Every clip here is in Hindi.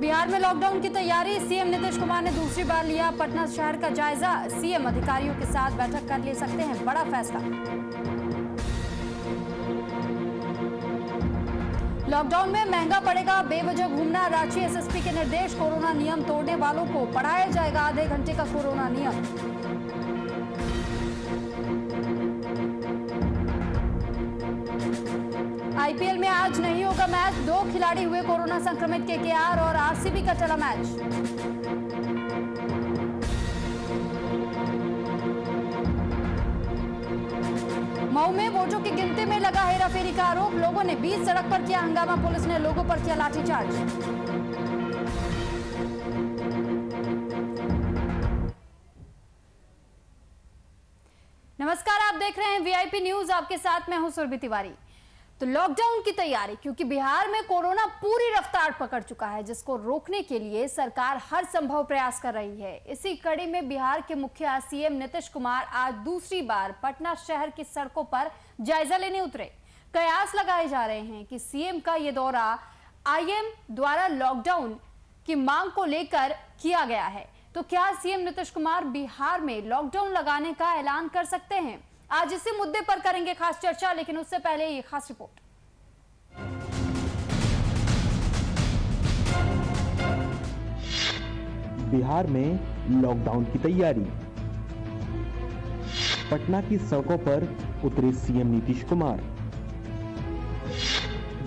बिहार में लॉकडाउन की तैयारी, सीएम नीतीश कुमार ने दूसरी बार लिया पटना शहर का जायजा। सीएम अधिकारियों के साथ बैठक कर ले सकते हैं बड़ा फैसला। लॉकडाउन में महंगा पड़ेगा बेवजह घूमना, रांची एसएसपी के निर्देश। कोरोना नियम तोड़ने वालों को पढ़ाया जाएगा आधे घंटे का कोरोना नियम। आईपीएल में आज नहीं होगा मैच, 2 खिलाड़ी हुए कोरोना संक्रमित, केकेआर और आरसीबी का चला मैच। मऊ में वोटों की गिनती में लगा हेराफेरी का आरोप, लोगों ने बीच सड़क पर किया हंगामा, पुलिस ने लोगों पर किया लाठीचार्ज। नमस्कार, आप देख रहे हैं वीआईपी न्यूज, आपके साथ मैं हूं सुरभि तिवारी। तो लॉकडाउन की तैयारी, क्योंकि बिहार में कोरोना पूरी रफ्तार पकड़ चुका है, जिसको रोकने के लिए सरकार हर संभव प्रयास कर रही है। इसी कड़ी में बिहार के मुखिया सीएम नीतीश कुमार आज दूसरी बार पटना शहर की सड़कों पर जायजा लेने उतरे। कयास लगाए जा रहे हैं कि सीएम का ये दौरा आईएम द्वारा लॉकडाउन की मांग को लेकर किया गया है। तो क्या सीएम नीतीश कुमार बिहार में लॉकडाउन लगाने का ऐलान कर सकते हैं? आज इसी मुद्दे पर करेंगे खास चर्चा, लेकिन उससे पहले ये खास रिपोर्ट। बिहार में लॉकडाउन की तैयारी, पटना की सड़कों पर उतरे सीएम नीतीश कुमार,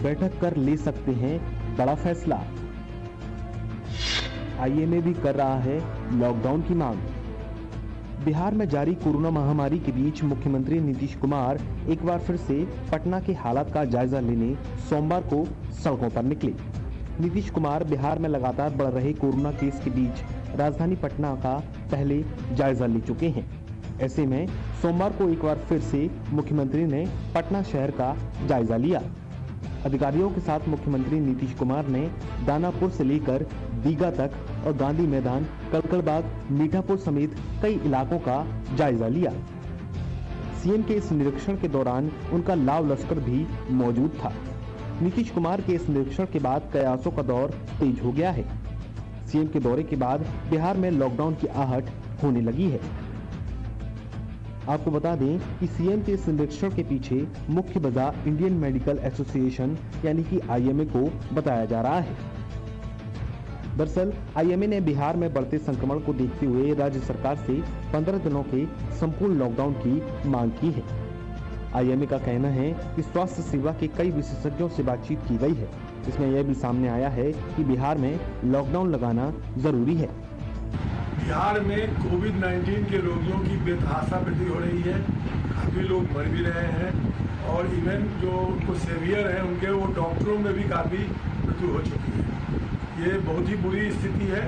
बैठक कर ले सकते हैं बड़ा फैसला। आईएमए भी कर रहा है लॉकडाउन की मांग। बिहार में जारी कोरोना महामारी के बीच मुख्यमंत्री नीतीश कुमार एक बार फिर से पटना के हालात का जायजा लेने सोमवार को सड़कों पर निकले। नीतीश कुमार बिहार में लगातार बढ़ रहे कोरोना केस के बीच राजधानी पटना का पहले जायजा ले चुके हैं। ऐसे में सोमवार को एक बार फिर से मुख्यमंत्री ने पटना शहर का जायजा लिया। अधिकारियों के साथ मुख्यमंत्री नीतीश कुमार ने दानापुर से लेकर दीघा तक और गांधी मैदान, कड़कड़बाग, मीठापुर समेत कई इलाकों का जायजा लिया। सीएम के इस निरीक्षण के दौरान उनका लाव लश्कर भी मौजूद था। नीतीश कुमार के इस निरीक्षण के बाद कयासों का दौर तेज हो गया है। सीएम के दौरे के बाद बिहार में लॉकडाउन की आहट होने लगी है। आपको बता दें कि सीएम के इस निरीक्षण के पीछे मुख्य वजह इंडियन मेडिकल एसोसिएशन यानी कि आईएमए को बताया जा रहा है। दरअसल आईएमए ने बिहार में बढ़ते संक्रमण को देखते हुए राज्य सरकार से 15 दिनों के संपूर्ण लॉकडाउन की मांग की है। आईएमए का कहना है कि स्वास्थ्य सेवा के कई विशेषज्ञों से बातचीत की गई है। इसमें यह भी सामने आया है कि बिहार में लॉकडाउन लगाना जरूरी है। बिहार में कोविड-19 के रोगियों की बेतहाशा वृद्धि हो रही है, काफ़ी लोग मर भी रहे हैं और इवन जो उनको सेवियर हैं उनके वो डॉक्टरों में भी काफ़ी मृत्यु हो चुकी है। ये बहुत ही बुरी स्थिति है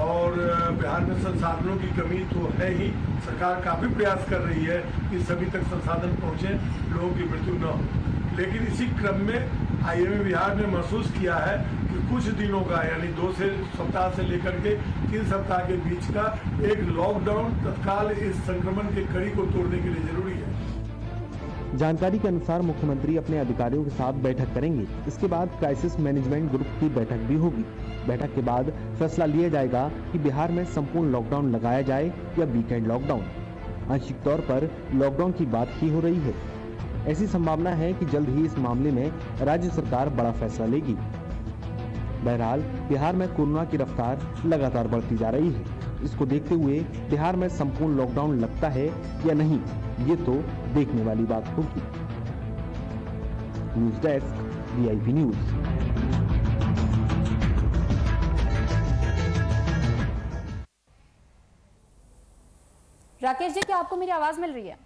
और बिहार में संसाधनों की कमी तो है ही। सरकार काफ़ी प्रयास कर रही है कि सभी तक संसाधन पहुँचे, लोगों की मृत्यु न हो। लेकिन इसी क्रम में आईएमए बिहार ने महसूस किया है कि कुछ दिनों का यानी 2 सप्ताह से लेकर के 3 सप्ताह के बीच का एक लॉकडाउन तत्काल इस संक्रमण के कड़ी को तोड़ने के लिए जरूरी है। जानकारी के अनुसार मुख्यमंत्री अपने अधिकारियों के साथ बैठक करेंगे। इसके बाद क्राइसिस मैनेजमेंट ग्रुप की बैठक भी होगी। बैठक के बाद फैसला लिया जाएगा कि बिहार में संपूर्ण लॉकडाउन लगाया जाए या वीकेंड लॉकडाउन। आंशिक तौर पर लॉकडाउन की बात ही हो रही है। ऐसी संभावना है कि जल्द ही इस मामले में राज्य सरकार बड़ा फैसला लेगी। बहरहाल बिहार में कोरोना की रफ्तार लगातार बढ़ती जा रही है। इसको देखते हुए बिहार में संपूर्ण लॉकडाउन लगता है या नहीं, ये तो देखने वाली बात होगी। News desk, VIP news. Rakesh ji, क्या आपको मेरी आवाज मिल रही है?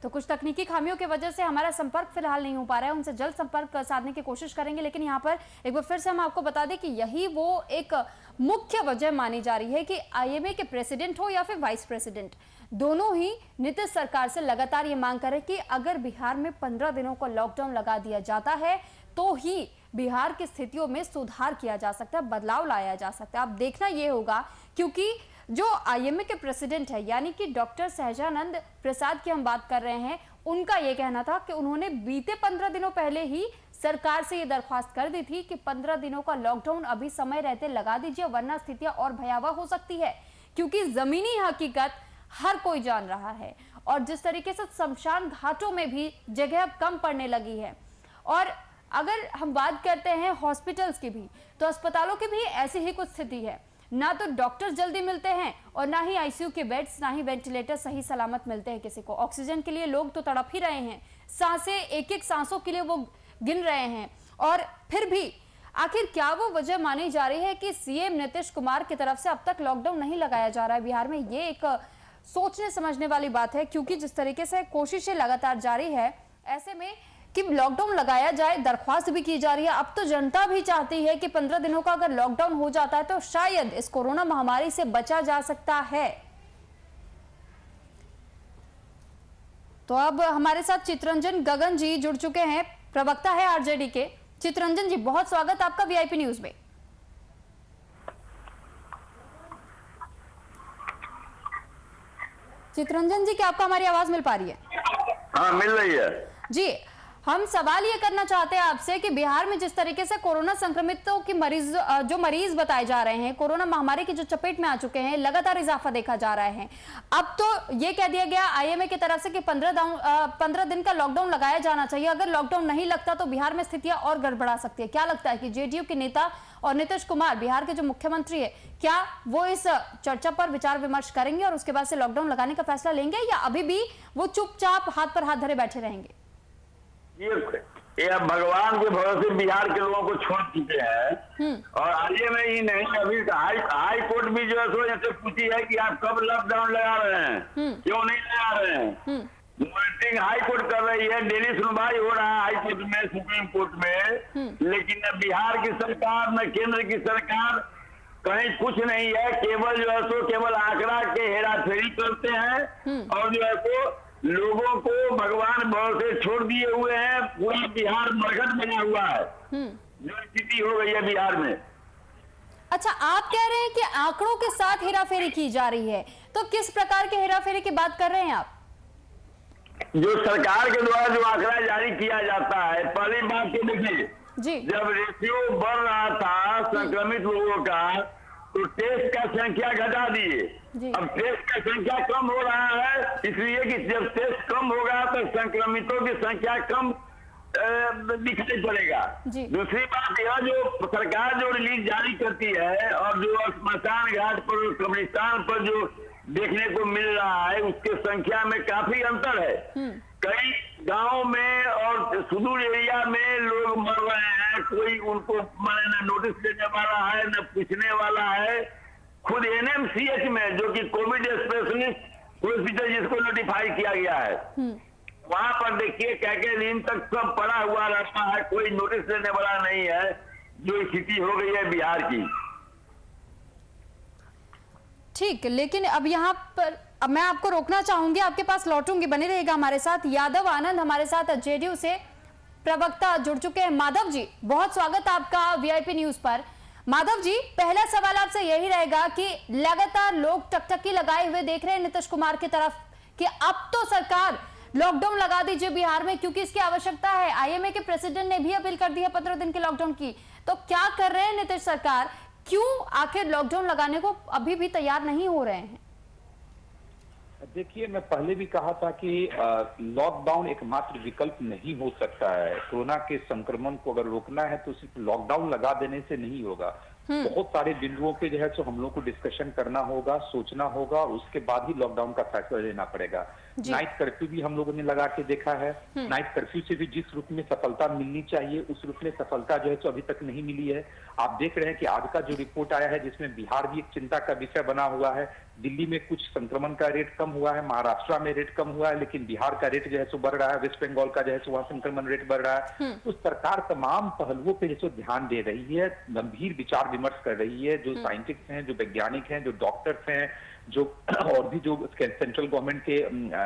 तो कुछ तकनीकी खामियों की वजह से हमारा संपर्क फिलहाल नहीं हो पा रहा है। उनसे जल्द संपर्क साधने की कोशिश करेंगे। लेकिन यहाँ पर एक बार फिर से हम आपको बता दें कि यही वो एक मुख्य वजह मानी जा रही है कि आईएमए के प्रेसिडेंट हो या फिर वाइस प्रेसिडेंट, दोनों ही नीतीश सरकार से लगातार ये मांग करें कि अगर बिहार में 15 दिनों का लॉकडाउन लगा दिया जाता है तो ही बिहार की स्थितियों में सुधार किया जा सकता है, बदलाव लाया जा सकता है। अब देखना यह होगा, क्योंकि जो आईएमए के प्रेसिडेंट है यानी कि डॉक्टर सहजानंद प्रसाद की हम बात कर रहे हैं, उनका यह कहना था कि उन्होंने बीते 15 दिनों पहले ही सरकार से ये दरख्वास्त कर दी थी कि 15 दिनों का लॉकडाउन अभी समय रहते लगा दीजिए, वरना स्थितियां और भयावह हो सकती है, क्योंकि जमीनी हकीकत हर कोई जान रहा है। और जिस तरीके से शमशान घाटों में भी जगह अब कम पड़ने लगी है। और अगर हम बात करते हैं हॉस्पिटल्स की भी, तो अस्पतालों की भी ऐसी ही कुछ स्थिति है। ना तो डॉक्टर जल्दी मिलते हैं और ना ही आईसीयू के बेड्स, ना ही वेंटिलेटर सही सलामत मिलते हैं किसी को। ऑक्सीजन के लिए लोग तो तड़प ही रहे हैं, सांसें एक एक सांसों के लिए वो गिन रहे हैं। और फिर भी आखिर क्या वो वजह मानी जा रही है कि सीएम नीतीश कुमार की तरफ से अब तक लॉकडाउन नहीं लगाया जा रहा है बिहार में? ये एक सोचने समझने वाली बात है, क्योंकि जिस तरीके से कोशिशें लगातार जारी है, ऐसे में कि लॉकडाउन लगाया जाए, दरख्वास्त भी की जा रही है। अब तो जनता भी चाहती है कि 15 दिनों का अगर लॉकडाउन हो जाता है तो शायद इस कोरोना महामारी से बचा जा सकता है। तो अब हमारे साथ चितरंजन गगन जी जुड़ चुके हैं, प्रवक्ता है आरजेडी के। चितरंजन जी, बहुत स्वागत आपका वीआईपी न्यूज में। चितरंजन जी, क्या आपको हमारी आवाज मिल पा रही है? हाँ, मिल रही है जी। हम सवाल ये करना चाहते हैं आपसे कि बिहार में जिस तरीके से कोरोना संक्रमितों की मरीज बताए जा रहे हैं, कोरोना महामारी की जो चपेट में आ चुके हैं, लगातार इजाफा देखा जा रहा है। अब तो ये कह दिया गया आईएमए की तरफ से कि 15 दिन का लॉकडाउन लगाया जाना चाहिए। अगर लॉकडाउन नहीं लगता तो बिहार में स्थितियां और गड़बड़ा सकती है। क्या लगता है कि जेडीयू के नेता और नीतीश कुमार, बिहार के जो मुख्यमंत्री है, क्या वो इस चर्चा पर विचार विमर्श करेंगे और उसके बाद से लॉकडाउन लगाने का फैसला लेंगे, या अभी भी वो चुपचाप हाथ पर हाथ धरे बैठे रहेंगे? ये अब भगवान के भरोसे बिहार के लोगों को छोड़ चुके हैं। और आगे में ही नहीं, अभी हाई कोर्ट भी जो है सो ऐसे पूछी है कि आप कब लॉकडाउन लगा रहे हैं, क्यों नहीं लगा रहे हैं। मॉनिटरिंग हाई कोर्ट कर रही है, डेली सुनवाई हो रहा है हाई कोर्ट में, सुप्रीम कोर्ट में। लेकिन न बिहार की सरकार न केंद्र की सरकार कहीं कुछ नहीं है, केवल जो है सो केवल आंकड़ा के हेराफेरी करते हैं और जो है सो लोगों को भगवान भरोसे छोड़ दिए हुए हैं। पूरा बिहार मरघट बना हुआ है, जो स्थिति हो गई है बिहार में। अच्छा, आप कह रहे हैं कि आंकड़ों के साथ हेराफेरी की जा रही है, तो किस प्रकार के हेराफेरी की बात कर रहे हैं आप? जो सरकार के द्वारा जो आंकड़ा जारी किया जाता है, पहली बात तो देखिए, जब रेशियो बढ़ रहा था संक्रमित लोगों का, तो टेस्ट का संख्या घटा दिए। अब टेस्ट का संख्या कम हो रहा है, इसलिए कि जब टेस्ट कम होगा तो संक्रमितों की संख्या कम दिखाई पड़ेगा। दूसरी बात यह, जो सरकार जो रिलीज जारी करती है और जो स्मशान घाट पर, कब्रिस्तान पर जो देखने को मिल रहा है, उसके संख्या में काफी अंतर है। कई गांव में और सुदूर एरिया में लोग मर रहे हैं, कोई उनको न नोटिस देने वाला है न पूछने वाला है। खुद एनएमसीएच में, जो कि कोविड स्पेशलिस्ट हॉस्पिटल जिसको नोटिफाई किया गया है, वहां पर देखिए क्या दिन तक सब पड़ा हुआ रहता है, कोई नोटिस देने वाला नहीं है। जो स्थिति हो गई है बिहार की। ठीक, लेकिन अब यहाँ पर अब मैं आपको रोकना चाहूंगी, आपके पास लौटूंगी, बने रहेगा हमारे साथ। यादव आनंद हमारे साथ जेडीयू से प्रवक्ता जुड़ चुके हैं। माधव जी, बहुत स्वागत आपका वीआईपी न्यूज पर। माधव जी, पहला सवाल आपसे यही रहेगा कि लगातार लोग टकटकी लगाए हुए देख रहे हैं नीतीश कुमार की तरफ कि अब तो सरकार लॉकडाउन लगा दीजिए बिहार में, क्योंकि इसकी आवश्यकता है। आईएमए के प्रेसिडेंट ने भी अपील कर दी है 15 दिन के लॉकडाउन की। तो क्या कर रहे हैं नीतीश सरकार? क्यों आखिर लॉकडाउन लगाने को अभी भी तैयार नहीं हो रहे हैं? देखिए, मैं पहले भी कहा था कि लॉकडाउन एकमात्र विकल्प नहीं हो सकता है। कोरोना के संक्रमण को अगर रोकना है तो सिर्फ लॉकडाउन लगा देने से नहीं होगा। बहुत सारे बिंदुओं पे जो है सो हम लोग को डिस्कशन करना होगा, सोचना होगा, और उसके बाद ही लॉकडाउन का फैसला लेना पड़ेगा। नाइट कर्फ्यू भी हम लोगों ने लगा के देखा है। नाइट कर्फ्यू से भी जिस रूप में सफलता मिलनी चाहिए, उस रूप में सफलता जो है सो अभी तक नहीं मिली है। आप देख रहे हैं कि आज का जो रिपोर्ट आया है, जिसमें बिहार भी एक चिंता का विषय बना हुआ है। दिल्ली में कुछ संक्रमण का रेट कम हुआ है, महाराष्ट्र में रेट कम हुआ है, लेकिन बिहार का रेट जो है सो बढ़ रहा है। वेस्ट बंगाल का जो है सो वहां संक्रमण रेट बढ़ रहा है। तो सरकार तमाम पहलुओं पे जो ध्यान दे रही है, गंभीर विचार विमर्श कर रही है। जो साइंटिस्ट हैं, जो वैज्ञानिक हैं, जो डॉक्टर्स हैं, जो और भी जो सेंट्रल गवर्नमेंट के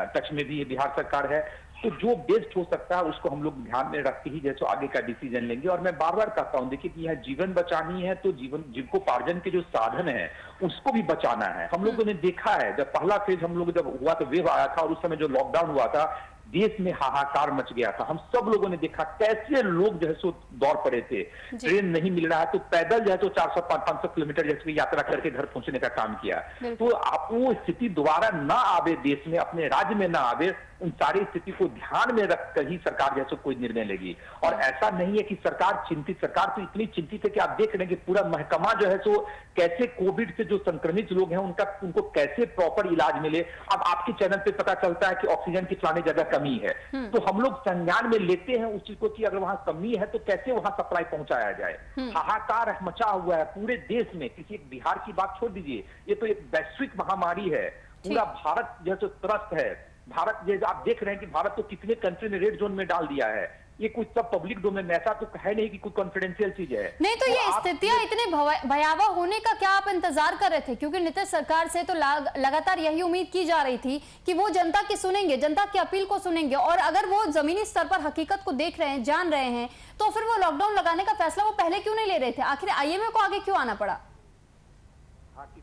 टच में भी बिहार सरकार है, तो जो बेस्ट हो सकता है उसको हम लोग ध्यान में रख के ही जैसे आगे का डिसीजन लेंगे। और मैं बार बार कहता हूं, देखिए कि यह जीवन बचानी है तो जीविकोपार्जन के जो साधन है उसको भी बचाना है। हम लोगों ने देखा है, जब पहला फेज हम लोग जब हुआ तो वेव आया था, और उस समय जो लॉकडाउन हुआ था, देश में हाहाकार मच गया था। हम सब लोगों ने देखा कैसे लोग जो है सो दौड़ पड़े थे। ट्रेन नहीं मिल रहा है तो पैदल जो है तो 400-500 किलोमीटर जैसे यात्रा करके घर पहुंचने का काम किया। तो आप वो स्थिति दोबारा ना आवे, देश में अपने राज्य में ना आवे, उन सारी स्थिति को ध्यान में रखकर ही सरकार जैसे कोई निर्णय लेगी। और ऐसा नहीं है कि सरकार चिंतित, सरकार तो इतनी चिंतित है कि आप देख रहे हैं कि पूरा महकमा जो है सो कैसे कोविड से जो संक्रमित लोग हैं उनको कैसे प्रॉपर इलाज मिले। अब आपके चैनल पे पता चलता है कि ऑक्सीजन की फलानी जगह कमी है, तो हम लोग संज्ञान में लेते हैं उस चीज को कि अगर वहां कमी है तो कैसे वहां सप्लाई पहुंचाया जाए। हाहाकार मचा हुआ है पूरे देश में, किसी एक बिहार की बात छोड़ दीजिए, ये तो एक वैश्विक महामारी है। पूरा भारत जो त्रस्त है। भारत जैसे आप देख रहे हैं कि भारत को कितने कंट्री ने रेड जोन में डाल दिया है। ये कुछ सब पब्लिक डोमेन में, ऐसा तो है नहीं कि कोई कॉन्फिडेंशियल चीज है। नहीं तो ये स्थितियां इतने भयावह होने का क्या आप इंतजार कर रहे थे? क्योंकि नीतीश सरकार से तो लगातार यही उम्मीद की जा रही थी कि वो जनता की सुनेंगे, जनता की अपील को सुनेंगे, और अगर वो जमीनी स्तर पर हकीकत को देख रहे हैं, जान रहे हैं, तो फिर वो लॉकडाउन लगाने का फैसला वो पहले क्यों नहीं ले रहे थे? आखिर आईएमए को आगे क्यों आना पड़ा?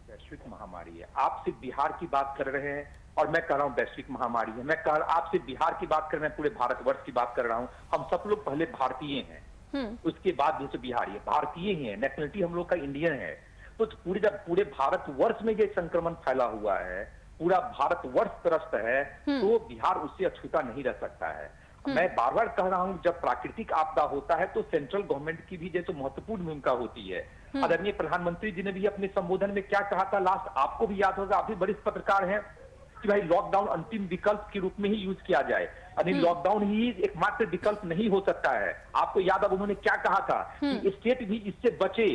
वैश्विक महामारी है। आप सिर्फ बिहार की बात कर रहे हैं और मैं कह रहा हूं वैश्विक महामारी है। मैं आपसे बिहार की बात कर रहे हैं, पूरे भारतवर्ष की बात कर रहा हूं। हम सब लोग पहले भारतीय हैं, उसके बाद जैसे बिहारी है, भारतीय ही है, नेशनलिटी हम लोग का इंडियन है। तो पूरे भारतवर्ष में ये संक्रमण फैला हुआ है, पूरा भारतवर्ष त्रस्त है, तो बिहार उससे अछूता नहीं रह सकता है। मैं बार बार कह रहा हूं, जब प्राकृतिक आपदा होता है तो सेंट्रल गवर्नमेंट की भी जो महत्वपूर्ण भूमिका होती है। आदरणीय प्रधानमंत्री जी ने भी अपने संबोधन में क्या कहा था लास्ट, आपको भी याद होगा, आप भी वरिष्ठ पत्रकार हैं, कि भाई लॉकडाउन अंतिम विकल्प के रूप में ही यूज किया जाए। यानी लॉकडाउन ही एकमात्र विकल्प नहीं हो सकता है। आपको याद, अब उन्होंने क्या कहा था कि स्टेट भी इससे बचे,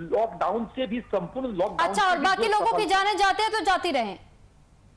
लॉकडाउन से भी, संपूर्ण लॉकडाउन। अच्छा, और बाकी लोगों की जाने जाते हैं तो जाती रहे।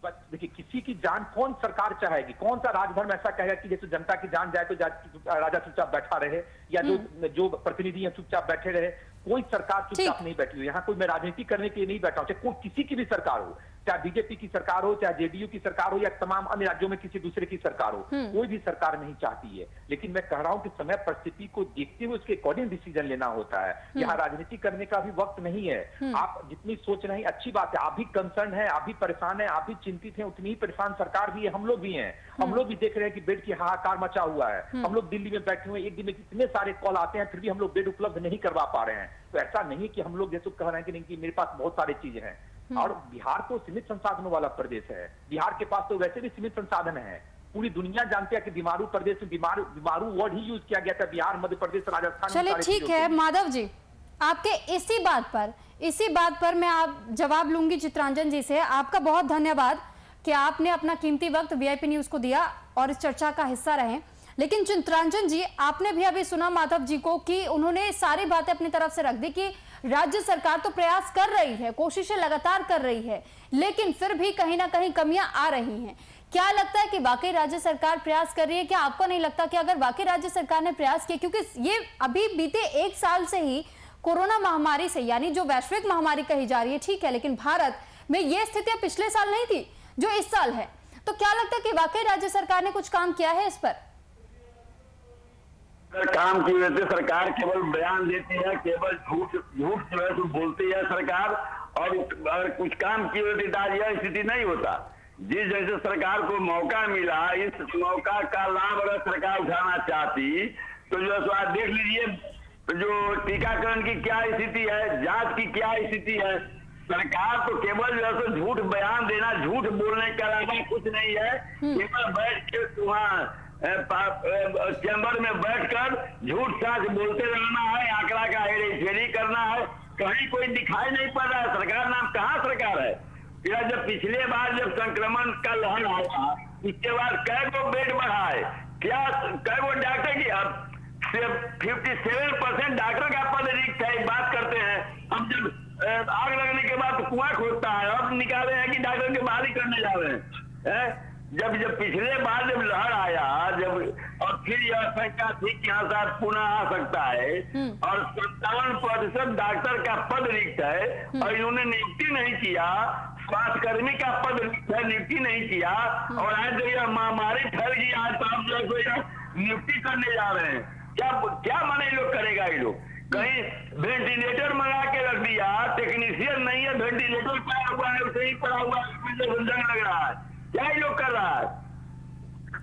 देखिए, किसी की जान कौन सरकार चाहेगी? कौन सा राजधर्म ऐसा कहेगा कि जैसे जनता की जान जाए तो राजा चुपचाप बैठा रहे, या जो प्रतिनिधि है चुपचाप बैठे रहे? कोई सरकार चुपचाप नहीं बैठी हुई। यहाँ कोई मैं राजनीति करने के लिए नहीं बैठा हूं, चाहे कोई किसी की भी सरकार हो, चाहे बीजेपी की सरकार हो, चाहे जेडीयू की सरकार हो, या तमाम अन्य राज्यों में किसी दूसरे की सरकार हो, कोई भी सरकार नहीं चाहती है। लेकिन मैं कह रहा हूं कि समय परिस्थिति को देखते हुए उसके अकॉर्डिंग डिसीजन लेना होता है। यहाँ राजनीति करने का भी वक्त नहीं है। आप जितनी सोच रहे हैं अच्छी बात है, आप भी कंसर्न है, आप भी परेशान है, आप भी चिंतित है, उतनी ही परेशान सरकार भी है, हम लोग भी हैं। हम लोग भी देख रहे हैं कि बेड की हाहाकार मचा हुआ है। हम लोग दिल्ली में बैठे हुए, एक दिन में कितने सारे कॉल आते हैं, फिर भी हम लोग बेड उपलब्ध नहीं करवा पा रहे हैं। तो ऐसा नहीं कि हम लोग जैसे कह रहे हैं कि नहीं, कि मेरे पास बहुत सारी चीजें हैं। और बिहार तो सीमित संसाधनों वाला प्रदेश है। बिहार के पास तो वैसे भी सीमित संसाधन है। पूरी दुनिया जानती है कि बीमारू प्रदेश में बीमारू वर्ड ही यूज किया गया था, बिहार, मध्य प्रदेश, राजस्थान। चलिए ठीक है माधव जी, आपके इसी बात पर मैं आप जवाब लूंगी चित्रांजन जी से। आपका बहुत धन्यवाद कि आपने अपना कीमती वक्त वीआईपी न्यूज को दिया और इस चर्चा का हिस्सा रहे। लेकिन चित्रांजन जी, आपने भी अभी सुना माधव जी को कि उन्होंने सारी बातें अपनी तरफ से रख दी कि राज्य सरकार तो प्रयास कर रही है, कोशिशें लगातार कर रही है, लेकिन फिर भी कहीं ना कहीं कमियां आ रही हैं। क्या लगता है कि वाकई राज्य सरकार प्रयास कर रही है? क्या आपको नहीं लगता कि अगर वाकई राज्य सरकार ने प्रयास किया, क्योंकि ये अभी बीते 1 साल से ही कोरोना महामारी से, यानी जो वैश्विक महामारी कही जा रही है, ठीक है, लेकिन भारत में ये स्थितियां पिछले साल नहीं थी जो इस साल है। तो क्या लगता है कि वाकई राज्य सरकार ने कुछ काम किया है इस पर? काम की वजह से सरकार केवल बयान देती है, केवल झूठ जो है तो बोलती है सरकार, और अगर कुछ काम की वजह से यह स्थिति नहीं होता। जिस जैसे सरकार को मौका मिला, इस मौका का लाभ अगर सरकार उठाना चाहती तो जो है आप देख लीजिए, जो टीकाकरण की क्या स्थिति है, जांच की क्या स्थिति है। सरकार तो केवल जो है झूठ बयान देना, झूठ बोलने के अलावा कुछ नहीं है। केवल बैठ के वहाँ चैम्बर में बैठकर झूठ साच बोलते रहना है, आंकड़ा का हेरफेरी करना है। कहीं कोई दिखाई नहीं पड़ रहा है। सरकार नाम कहाँ सरकार है? या जब पिछले बार जब संक्रमण का लहर आया, उसके बाद कै गो बेड बढ़ा है, क्या कै गो डॉक्टर की? अब 57% डॉक्टर का पद रिक्त है। बात करते हैं हम, जब आग लगने के बाद कुआं खोदता है, अब निकाले हैं कि डॉक्टर के बहाली करने जा रहे हैं। जब पिछले बार जब लहर आया, जब और फिर यह शंका थी कि यहाँ साथ पुनः आ सकता है, और 57% डॉक्टर का पद रिक्त है और इन्होंने नियुक्ति नहीं किया, स्वास्थ्यकर्मी का पद रिक्त है, नियुक्ति नहीं किया, और आज जब यह महामारी फैल गई, आज तो आप जो है नियुक्ति करने जा रहे हैं। क्या माने लोग करेगा? ये लोग कहीं वेंटिलेटर मंगा के रख दिया, टेक्नीशियन नहीं है, वेंटिलेटर पड़ा हुआ है, उसे ही पड़ा हुआ है, जंग लग रहा है। क्या ये लोग कर रहा है?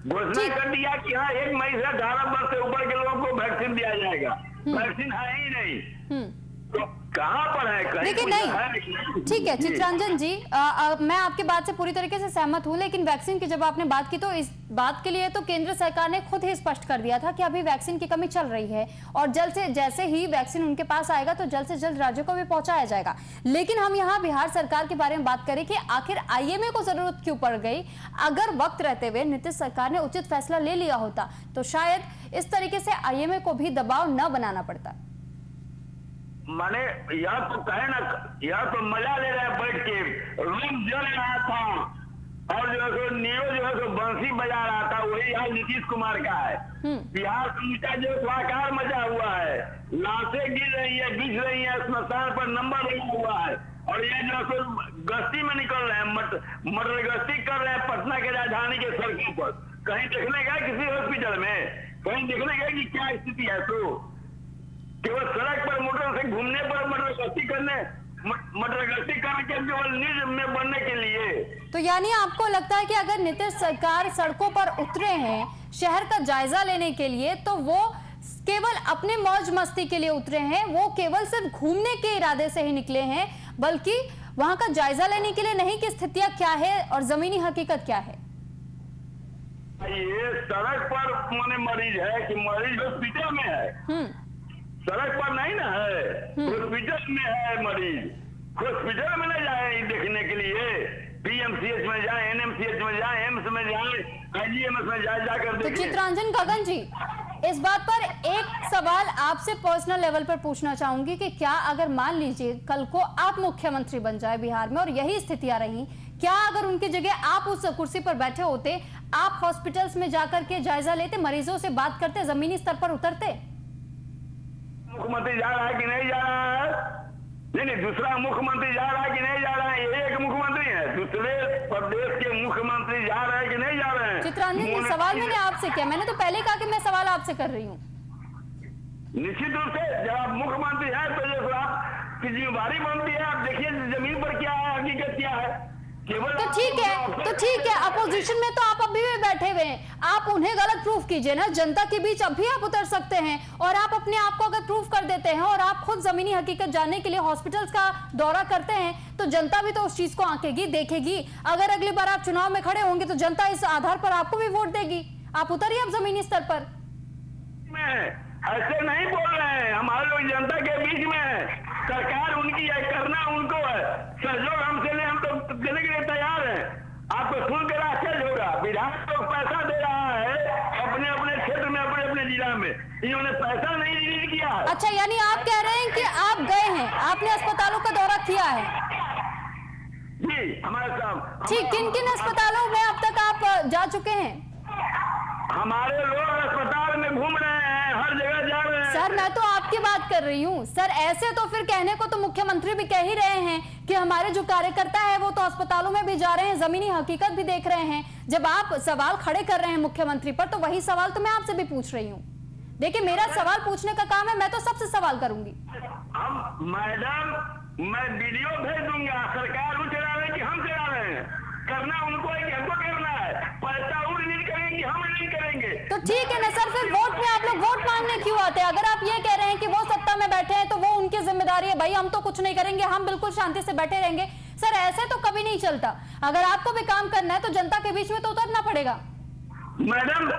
घोषणा कर दिया कि हाँ 1 मई से 18 वर्ष से ऊपर के लोगों को वैक्सीन दिया जाएगा। वैक्सीन है ही नहीं, तो कहाँ पर है? देखिए नहीं, ठीक है चित्रांजन जी, मैं आपकी बात से पूरी तरीके से सहमत हूं, लेकिन वैक्सीन की जब आपने बात की तो इस बात के लिए तो केंद्र सरकार ने खुद ही स्पष्ट कर दिया था कि अभी वैक्सीन की कमी चल रही है और जल्द से जैसे ही वैक्सीन उनके पास आएगा तो जल्द से जल्द राज्यों को भी पहुंचाया जाएगा। लेकिन हम यहाँ बिहार सरकार के बारे में बात करें कि आखिर IMA को जरूरत क्यों पड़ गई? अगर वक्त रहते हुए नीतीश सरकार ने उचित फैसला ले लिया होता तो शायद इस तरीके से IMA को भी दबाव न बनाना पड़ता। माने यह तो कहे ना, यह तो मजा ले रहा है बैठ के, रूम जल रहा था और जो है सो नियो जो है सो बंसी बजा रहा था, वही हाल नीतीश कुमार का है। बिहार का जो स्वाकार मचा हुआ है, लाशें गिर रही है, बिछ रही है, स्मशान पर नंबर लगा हुआ है और ये जो है गश्ती में निकल रहे हैं, मटर गश्ती कर रहे हैं पटना के राजधानी के सड़कों पर। कहीं देखने गए किसी हॉस्पिटल में, कहीं देखने गए कि क्या स्थिति है? तो केवल सड़क पर मोटर से घूमने पर मटर गश्ती करने केवल नींद में बढ़ने के लिए। तो यानी आपको लगता है कि अगर नीतीश सरकार सड़कों पर उतरे हैं शहर का जायजा लेने के लिए तो वो केवल अपने मौज मस्ती के लिए उतरे हैं, वो केवल सिर्फ घूमने के इरादे से ही निकले हैं, बल्कि वहां का जायजा लेने के लिए नहीं कि स्थितियां क्या है और जमीनी हकीकत क्या है। ये सड़क पर माने मरीज है कि मरीज हॉस्पिटल में है? सड़क पर नहीं ना है, हॉस्पिटल में है मरीज। हॉस्पिटल में न जाए देखने के लिए, PMCH में जाए, NMCH में जाए, एम्स में जाए, IGMS में जाए, जाकर देखें। तो चित्रांजन गगन जी, इस बात पर एक सवाल आपसे पर्सनल लेवल पर पूछना चाहूंगी कि क्या अगर मान लीजिए कल को आप मुख्यमंत्री बन जाए बिहार में और यही स्थितियां रही, क्या अगर उनकी जगह आप उस कुर्सी पर बैठे होते, आप हॉस्पिटल्स में जाकर के जायजा लेते, मरीजों से बात करते, जमीनी स्तर पर उतरते? मुख्यमंत्री जा रहा है कि नहीं जा रहा है? नहीं, दूसरा मुख्यमंत्री जा रहा है कि नहीं जा रहा है? ये एक मुख्यमंत्री है, दूसरे प्रदेश के मुख्यमंत्री जा रहे हैं कि नहीं जा रहे हैं? चित्रांजन सवाल मैंने आपसे किया, मैंने तो पहले कहा कि मैं सवाल आपसे कर रही हूँ। निश्चित रूप से जब आप मुख्यमंत्री है तो जो आपकी जिम्मेदारी बनती है, आप देखिए जमीन पर क्या है, हकीकत क्या है। तो ठीक है, अपोजिशन में तो आप अभी भी बैठे हुए हैं, आप उन्हें गलत प्रूफ कीजिए ना, जनता के बीच अभी आप उतर सकते हैं और आप अपने आप को अगर प्रूफ कर देते हैं और आप खुद जमीनी हकीकत जानने के लिए हॉस्पिटल्स का दौरा करते हैं तो जनता भी तो उस चीज को आंकेगी, देखेगी। अगर अगली बार आप चुनाव में खड़े होंगे तो जनता इस आधार पर आपको भी वोट देगी। आप उतरिए अब जमीनी स्तर पर। ऐसे नहीं बोल रहे हैं, हमारे लोग जनता के बीच में है, सरकार उनकी है, करना उनको है, सहयोग हमसे ले, हम तो देने के लिए तैयार हैं। आपको सुन कर आश्चर्य होगा, विधायक को पैसा दे रहा है अपने अपने क्षेत्र में, अपने अपने जिला में, इन्होंने पैसा नहीं रिलीज किया है। अच्छा, यानी आप कह रहे हैं कि आप गए हैं, आपने अस्पतालों का दौरा किया है? जी, हमारे साथ। ठीक, किन किन अस्पतालों में अब तक आप जा चुके हैं? हमारे लोग अस्पताल में घूम रहे हैं, हर जगह जा रहे हैं। सर, मैं तो आपकी बात कर रही हूँ सर, ऐसे तो फिर कहने को तो मुख्यमंत्री भी कह ही रहे हैं कि हमारे जो कार्यकर्ता है वो तो अस्पतालों में भी जा रहे हैं, जमीनी हकीकत भी देख रहे हैं। जब आप सवाल खड़े कर रहे हैं मुख्यमंत्री पर तो वही सवाल तो मैं आपसे भी पूछ रही हूँ। देखिए, मेरा सवाल पूछने का काम है, मैं तो सबसे सवाल करूंगी। हम मैडम, मैं वीडियो भेज दूंगा, सरकार वो चला रहे कि हम चला रहे हैं, करना उनको है कि हमको करना है, पैसा वो रिलीज करेंगे, हम रिलीज करेंगे। तो ठीक है ना सर, फिर वोट में आप लोग वोट मांगने क्यों आते हैं? अगर आप ये कह रहे हैं कि वो सत्ता में बैठे हैं तो वो उनकी जिम्मेदारी है, भाई हम तो कुछ नहीं करेंगे, हम बिल्कुल शांति से बैठे रहेंगे। सर, ऐसे तो कभी नहीं चलता। अगर आपको भी काम करना है तो जनता के बीच में तो उतरना पड़ेगा। मैडम,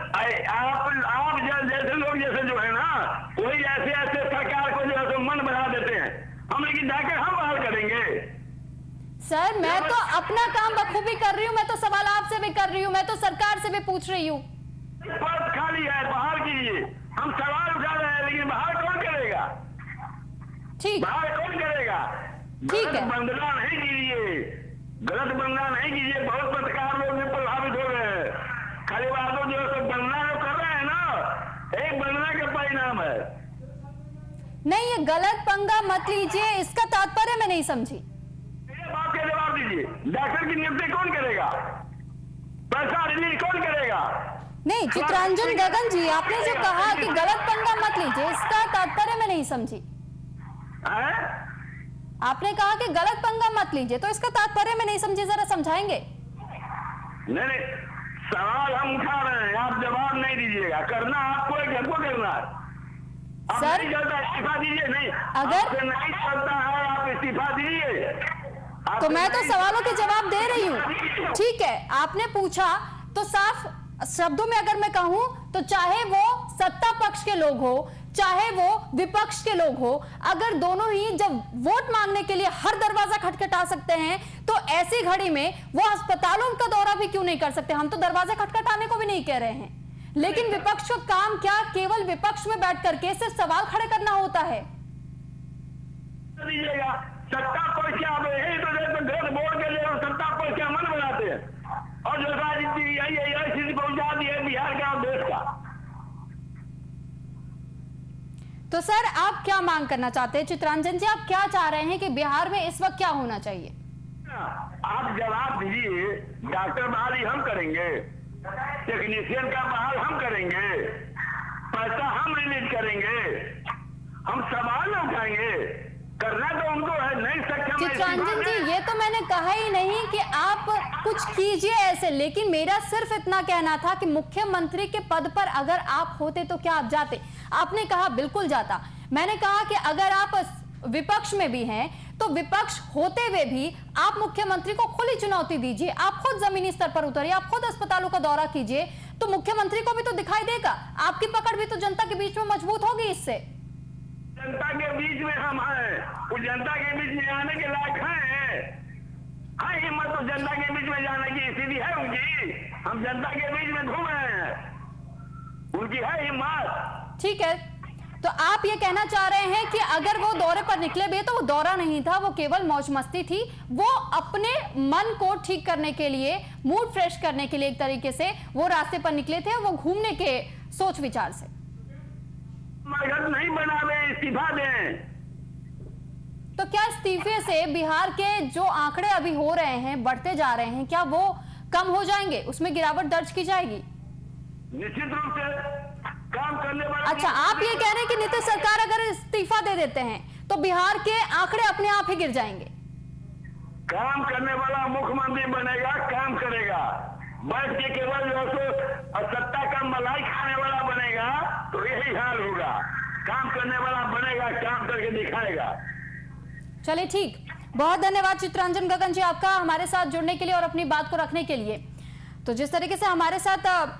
आप जैसे लोग जैसे जो है ना, वही ऐसे ऐसे सरकार को जो है मन बना देते हैं, हम लेकिन जाकर हम बाहर करेंगे। सर, मैं तो अपना काम बखूबी कर रही हूँ, मैं तो सवाल आपसे भी कर रही हूँ, मैं तो सरकार से भी पूछ रही हूँ। पद खाली है, बाहर कीजिए। हम सवाल उठा रहे हैं लेकिन बाहर कौन करेगा? ठीक, बाहर कौन करेगा? ठीक है। बंदना नहीं कीजिए, गलत बंदना नहीं कीजिए। बहुत पत्रकार लोग भी प्रभावित हो रहे हैं, खाली बातों जो है बंदना जो कर रहे हैं ना, एक बंदना का परिणाम है। नहीं, ये गलत पंगा मत लीजिए, इसका तात्पर्य मैं नहीं समझी। बात का जवाब दीजिए, डॉक्टर की नियुक्ति कौन करेगा? पैसा रिलीज कौन करेगा? नहीं, चित्रांजन गगन जी, आपने जो कहा कि गलत पंगा मत लीजिए, इसका तात्पर्य मैं नहीं समझी। आपने कहा कि गलत पंगा मत लीजिए, तो इसका तात्पर्य मैं नहीं समझी, जरा समझाएंगे? नहीं, सवाल हम उठा रहे हैं, आप जवाब नहीं दीजिएगा। करना आपको है, हमको करना है। आप सर, नहीं चलता इस्तीफा दीजिए। नहीं, अगर आपसे नहीं चलता है, आप इस्तीफा दीजिए। तो मैं तो सवालों के जवाब दे रही हूँ। ठीक है, आपने पूछा तो साफ शब्दों में अगर मैं कहूं तो चाहे वो सत्ता पक्ष के लोग हो चाहे वो विपक्ष के लोग हो, अगर दोनों ही जब वोट मांगने के लिए हर दरवाजा खटखटा सकते हैं तो ऐसी घड़ी में वो अस्पतालों का दौरा भी क्यों नहीं कर सकते? हम तो दरवाजा खटखटाने को भी नहीं कह रहे हैं, लेकिन विपक्ष का काम क्या केवल विपक्ष में बैठ करके सिर्फ सवाल खड़े करना होता है? सत्ता पर क्या घर बोल के लिए सत्ता पर क्या मन बनाते हैं और जो राजनीति यही स्थिति पहुंचा दी है बिहार का और देश का। तो सर आप क्या मांग करना चाहते हैं? चित्रांजन जी, आप क्या चाह रहे हैं कि बिहार में इस वक्त क्या होना चाहिए? आप जवाब दीजिए। डॉक्टर बहाली हम करेंगे, टेक्नीशियन का बहाल हम करेंगे, पैसा हम रिलीज करेंगे, हम सवाल उठाएंगे। करना तो उनको है, नहीं सक्षम। चित्रांजन जी, ये तो मैंने कहा ही नहीं कि आप कुछ कीजिए ऐसे, लेकिन मेरा सिर्फ इतना कहना था कि मुख्यमंत्री के पद पर अगर आप होते तो क्या आप जाते? आपने कहा बिल्कुल जाता। मैंने कहा कि अगर आप विपक्ष में भी हैं तो विपक्ष होते हुए भी आप मुख्यमंत्री को खुली चुनौती दीजिए, आप खुद जमीनी स्तर पर उतरिए, आप खुद अस्पतालों का दौरा कीजिए, तो मुख्यमंत्री को भी तो दिखाई देगा, आपकी पकड़ भी तो जनता के बीच में मजबूत होगी इससे। जनता के बीच में हम हैं, उस जनता के बीच में आने के लायक हैं। हाँ, हिम्मत तो जनता के बीच में जाने की स्थिति है उनकी। हम जनता के बीच में घूम रहे हैं, उनकी है हिम्मत। ठीक है, तो आप ये कहना चाह रहे हैं कि अगर वो दौरे पर निकले भी तो वो दौरा नहीं था, वो केवल मौज मस्ती थी, वो अपने मन को ठीक करने के लिए, मूड फ्रेश करने के लिए एक तरीके से वो रास्ते पर निकले थे, वो घूमने के सोच विचार से। मगज नहीं बनावे, इस्तीफा दें। तो क्या इस्तीफे से बिहार के जो आंकड़े अभी हो रहे हैं, बढ़ते जा रहे हैं, क्या वो कम हो जाएंगे, उसमें गिरावट दर्ज की जाएगी? निश्चित रूप से काम करने वाला। अच्छा, आप ये कह रहे हैं कि नीतीश सरकार अगर इस्तीफा दे देते हैं तो बिहार के आंकड़े अपने आप ही गिर जाएंगे? काम करने वाला मुख्यमंत्री बनेगा, काम करेगा। बैठ के केवल सत्ता का मलाई खाने वाला बनेगा तो यही हाल होगा। काम करने वाला बनेगा, काम करके दिखाएगा। चलिए ठीक, बहुत धन्यवाद चित्रांजन गगन जी आपका हमारे साथ जुड़ने के लिए और अपनी बात को रखने के लिए। तो जिस तरीके से हमारे साथ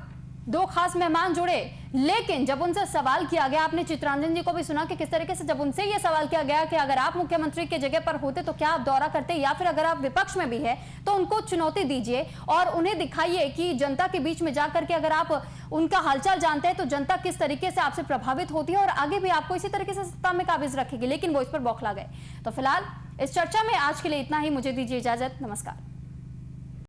दो खास मेहमान जुड़े, लेकिन जब उनसे सवाल किया गया, आपने चित्रांजन जी को भी सुना कि किस तरीके से जब उनसे ये सवाल किया गया कि अगर आप मुख्यमंत्री के जगह पर होते तो क्या आप दौरा करते, या फिर अगर आप विपक्ष में भी है तो उनको चुनौती दीजिए और उन्हें दिखाइए कि जनता के बीच में जाकर के अगर आप उनका हालचाल जानते हैं तो जनता किस तरीके से आपसे प्रभावित होती है और आगे भी आपको इसी तरीके से सत्ता में काबिज रखेगी, लेकिन वो इस पर बौखला गए। तो फिलहाल इस चर्चा में आज के लिए इतना ही, मुझे दीजिए इजाजत, नमस्कार।